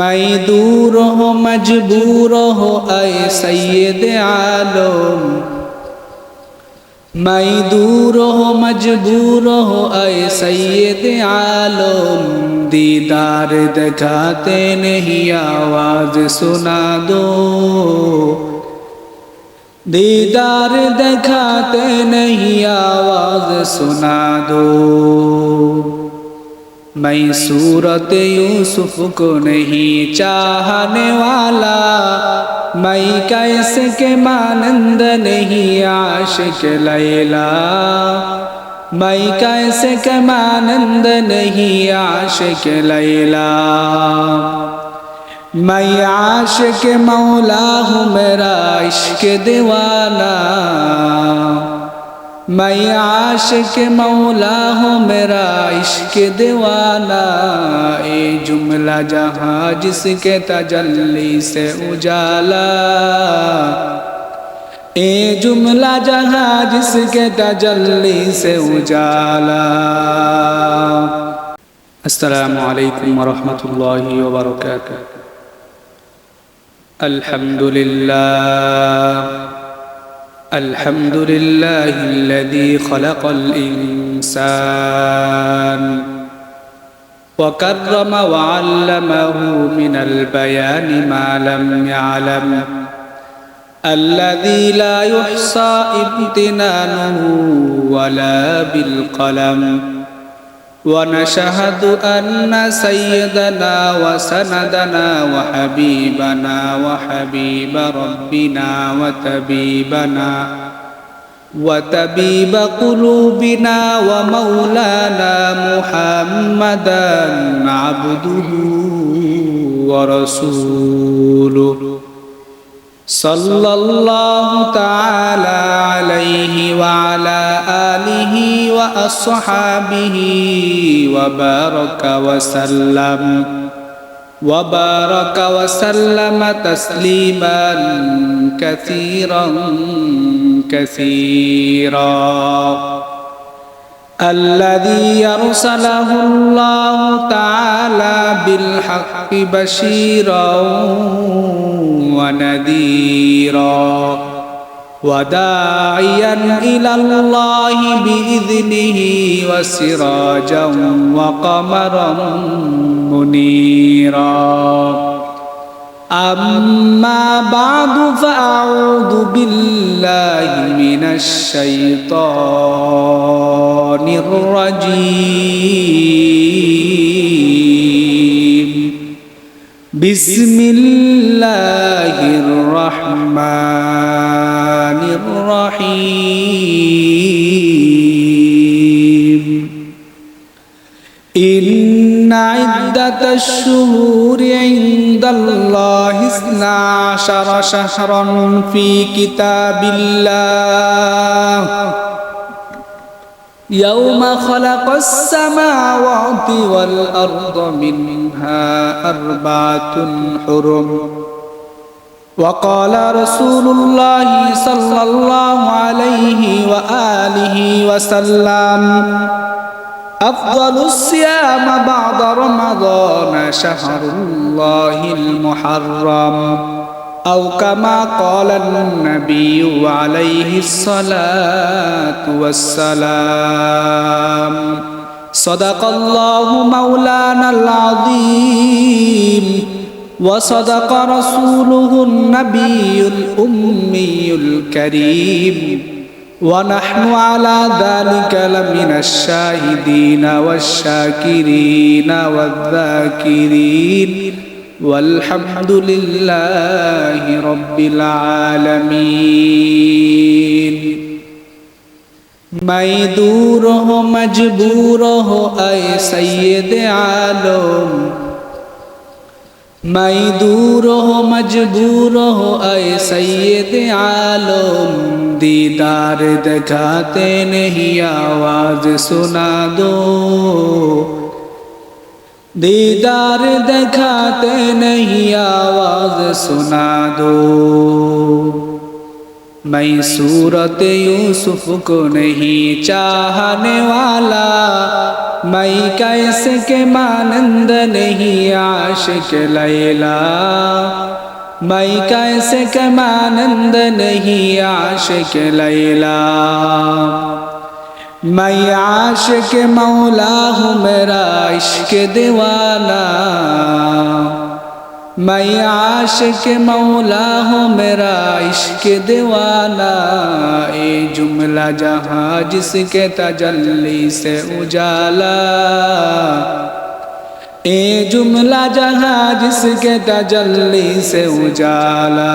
मैं दूर हो मजबूर हो ऐ सैयद आलम, मैं दूर हो मजबूर हो ऐ सैयद आलम, दीदार दिखाते नहीं आवाज सुना दो, दीदार दिखाते नहीं आवाज सुना दो। मैं सूरत यूसुफ को नहीं चाहने वाला, मैं कैसे के मानंद नहीं आशिक लैला, मैं कैसे के मानंद नहीं आशिक लैला। मैं आशिक मौला हूँ मेरा इश्क दीवाना, मैं आशिक मौला हूँ मेरा इश्क दीवाना। ए जुमला जहाँ जिसके तजल्ली से उजाला, ए जुमला जहाँ जिसके तजल्ली से उजाला। अस्सलामु अलैकुम व रहमतुल्लाहि व बरकातुहू। अल्हम्दुलिल्लाह الحمد لله الذي خلق الإنسان وكرم وعلمه من البيان ما لم يعلم، الذي لا يحصى امتنانه ولا بالقلم. ونشهد أن سيدنا وسندنا وحبيبنا وحبيب ربنا وطبيب قلوبنا ومولانا محمدا عبده ورسوله، صلى الله تعالى عليه وعلى آله وأصحابه وبارك وسلم تسليما كثيرا كثيرا. الذي أرسله الله تعالى بالحق بشيرا ونذيرا، وداعيا إلى الله بإذنه وسراجا وقمرا منيرا. أما بعد فأعوذ بالله من الشيطان الرجيم. بسم الله الرحمن الرحيم. إن عدة الشهور عند الله 12 شهرا في كتاب الله يوم خلق السماوات والأرض منها 4 حرم. وقال رسول الله صلى الله عليه وآله وسلم: أفضل الصيام بعد رمضان شهر الله المحرم، أو كما قال النبي عليه الصلاة والسلام. صدق الله مولانا العظيم، وصدق رسوله النبي الأمي الكريم، ونحن على ذلك لمن الشاهدين والشاكرين والذاكرين، والحمد لله رب العالمين. मैं दूर हो मजबूर हो ऐ सैयद आलम, मैं दूर हो मजबूर हो ऐ सैयद आलम, दीदार दिखाते नहीं आवाज सुना दो, दीदार दिखाते नहीं आवाज सुना दो। मैं सूरत यूसुफ को नहीं चाहने वाला, मैं कैसे के मानंद नहीं आशिक लैला, मैं कैसे के मानंद नहीं आशिक लैला। मैं आशिक मौला हूँ मेरा इश्क दीवाना, मैं आशिक मौला हूँ मेरा इश्क दीवाना। ये जुमला जहाँ जिसके तजल्ली से उजाला, ये जुमला जहाँ जिसके तजल्ली से उजाला।